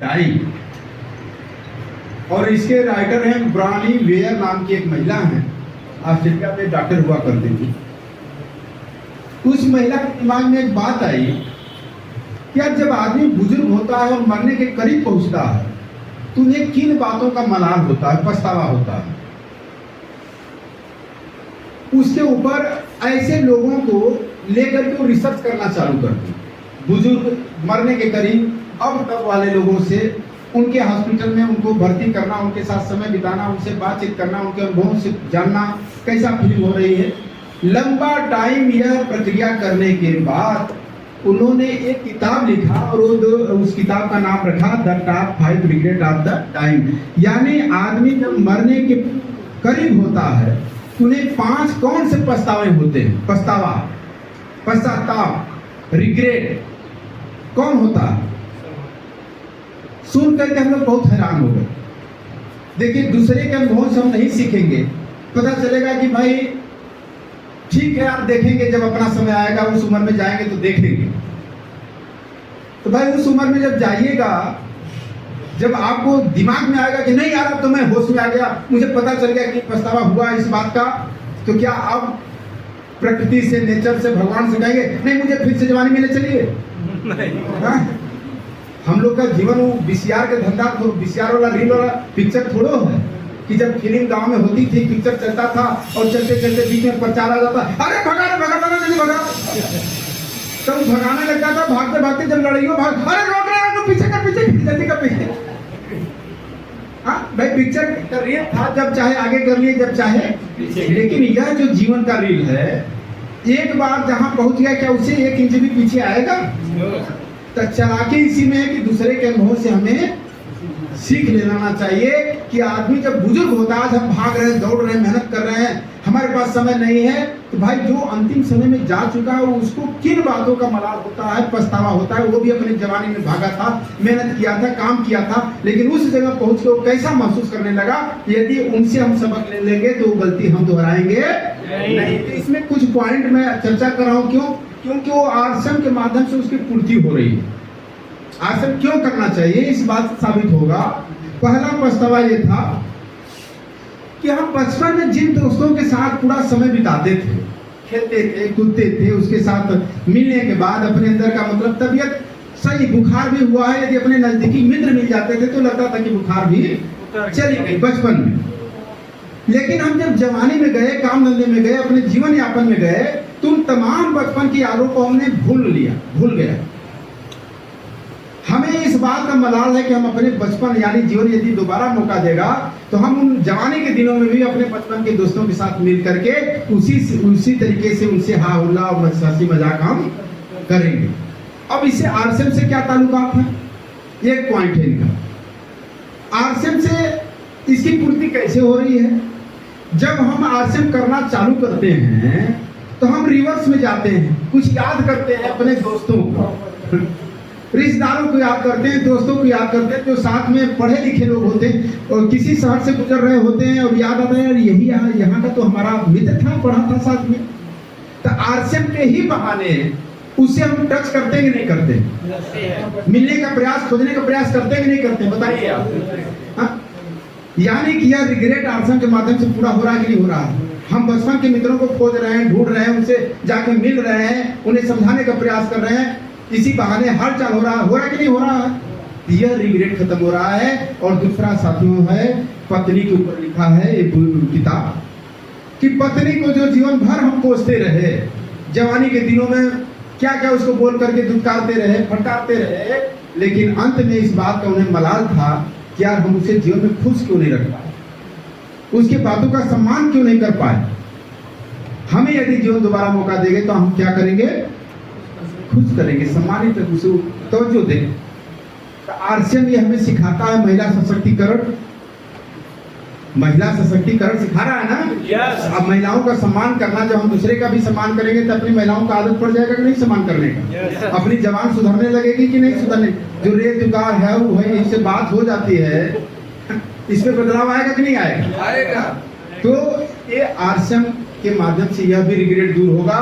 Time. और इसके writer हैं ब्रानी वेयर नाम की एक महिला हैं, ऑस्ट्रेलिया में डॉक्टर हुआ करती थी। उस महिला के दिमाग में एक बात आई कि अब जब आदमी बुजुर्ग होता है और मरने के करीब पहुंचता है तो उन्हें किन बातों का मलाल होता है, पछतावा होता है। उसके ऊपर ऐसे लोगों को लेकर के वो रिसर्च करना चालू करती। बुजुर्ग मरने के करीब अब तक वाले लोगों से उनके हॉस्पिटल में उनको भर्ती करना, उनके साथ समय बिताना, उनसे बातचीत करना, उनके अनुभवों से जानना कैसा फील हो रही है। लंबा टाइम यह प्रक्रिया करने के बाद उन्होंने एक किताब लिखा और उस किताब का नाम रखा the top 5 regret of the time. यानी आदमी जब मरने के करीब होता है उन्हें 5 कौन से पछतावे होते हैं। पश्चाताप, रिग्रेट कौन होता है। सुन करके हम लोग बहुत हैरान हो गए। देखिए, दूसरे के अनुभव से हम नहीं सीखेंगे। पता चलेगा कि भाई ठीक है, आप देखेंगे जब अपना समय आएगा, उस उम्र में जाएंगे तो देख लेंगे। तो भाई उस उम्र में जब जाइएगा, जब आपको दिमाग में आएगा कि नहीं यार अब तो मैं होश में आ गया, मुझे पता चल गया कि पछतावा हुआ इस बात का, तो क्या आप प्रकृति से, नेचर से, भगवान से कहेंगे नहीं मुझे फिर से जवानी मिलने चलिए? नहीं। हम लोग का जीवन वो बीसीआर का धंधा, बीसीआर वाला रील वाला पिक्चर थोड़ो है कि जब फिल्म गांव में होती थी, पिक्चर चलता था और चलते चलते बीच में प्रचार आ जाता, अरे भगा नहीं भगा, तब भगाने लगता था। भागते भागते जब लड़ाइयों भाग, अरे रोक रहे हो, पीछे का पीछे, जल्दी का पीछे। हाँ भाई, पिक्चर का रील था, जब चाहे आगे कर लिए, जब चाहे। लेकिन यह जो जीवन का रील है, एक बार जहां पहुंच गया क्या उसे 1 इंच भी पीछे आएगा? तो चालाकी इसी में है कि दूसरे के अनुभव से हमें सीख लेना चाहिए कि आदमी जब बुजुर्ग होता है, हम भाग रहे हैं, दौड़ रहे हैं, मेहनत कर रहे हैं, हमारे पास समय नहीं है, तो भाई जो अंतिम समय में जा चुका है उसको किन बातों का मलाल होता है, पछतावा होता है। वो भी अपनी जवानी में भागा था, मेहनत किया था, काम किया था, लेकिन उस जगह पहुंच के वो कैसा महसूस करने लगा। यदि उनसे हम सबक ले लेंगे तो वो गलती हम दोहराएंगे नहीं। तो इसमें कुछ पॉइंट मैं चर्चा कर रहा हूँ, क्योंकि वो आश्रम के माध्यम से उसकी पूर्ति हो रही है। आश्रम क्यों करना चाहिए इस बात से साबित होगा। पहला पछतावा ये था कि हम बचपन में जिन दोस्तों के साथ पूरा समय बिताते थे, खेलते थे, कूदते थे, उसके साथ मिलने के बाद अपने अंदर का मतलब तबीयत सही, बुखार भी हुआ है, यदि अपने नजदीकी मित्र मिल जाते थे तो लगता था कि बुखार भी चली गई बचपन में। लेकिन हम जब जवानी में गए, काम धंधे में गए, अपने जीवन यापन में गए, तुम तमाम बचपन की यादों को हमने भूल गया। हमें इस बात का मलाल है कि हम अपने बचपन यानी जीवन यदि दोबारा मौका देगा तो हम उन जवानी के दिनों में भी अपने बचपन के दोस्तों के साथ मिल करके उसी तरीके से उनसे हा हुल्ला और हंसी मजाक हम करेंगे। अब इससे आरसीएम से क्या ताल्लुकात है? एक पॉइंट है इनका। आरसीएम से इसकी पूर्ति कैसे हो रही है? जब हम आरसीएम करना चालू करते हैं तो हम रिवर्स में जाते हैं, कुछ याद करते हैं अपने दोस्तों को, रिश्तेदारों को याद करते हैं, दोस्तों को याद करते हैं जो साथ में पढ़े लिखे लोग होते हैं और किसी शहर से गुजर रहे होते हैं और याद आता है यही यहाँ का तो हमारा मित्र था, पढ़ा था साथ में। तो आरसीएम के ही बहाने उससे हम टच करते हैं कि नहीं करते? मिलने का प्रयास, खोजने का प्रयास करते हैं कि नहीं करते? बताइए आप। यानी कि यह रिग्रेट आरसीएम के माध्यम से पूरा हो रहा है कि नहीं हो रहा है? हम बचपन के मित्रों को खोज रहे हैं, ढूंढ रहे हैं, उनसे जाके मिल रहे हैं, उन्हें समझाने का प्रयास कर रहे हैं, इसी बहाने हाल चाल हो रहा कि नहीं हो रहा है? यह रिग्रेट खत्म हो रहा है। और दूसरा साथियों है, पत्नी के ऊपर लिखा है एक किताब कि पत्नी को जो जीवन भर हम कोसते रहे, जवानी के दिनों में क्या क्या उसको बोल करके दुत्कारते रहे, फटकारते रहे, लेकिन अंत में इस बात का उन्हें मलाल था कि यार हम उसे जीवन में खुश क्यों नहीं रख पाए, उसकी बातों का सम्मान क्यों नहीं कर पाए। हमें यदि जीवन दोबारा मौका देंगे तो हम क्या करेंगे? खुश करेंगे, सम्मानित उसे तवज्जो देंगे। तो आरसीएम ये हमें सिखाता है महिला सशक्तिकरण। महिला सशक्तिकरण सिखा रहा है ना? yes. अब महिलाओं का सम्मान करना, जब हम दूसरे का भी सम्मान करेंगे तो अपनी महिलाओं का आदत पड़ जाएगा कि नहीं सम्मान करने का? yes. अपनी जबान सुधरने लगेगी कि नहीं सुधरने? जो रेत जुगाड़ है वो है, इससे बात हो जाती है, इसमें बदलाव आएगा कि नहीं आएगा? तो ये आरसीएम के माध्यम से यह भी रिग्रेट दूर होगा।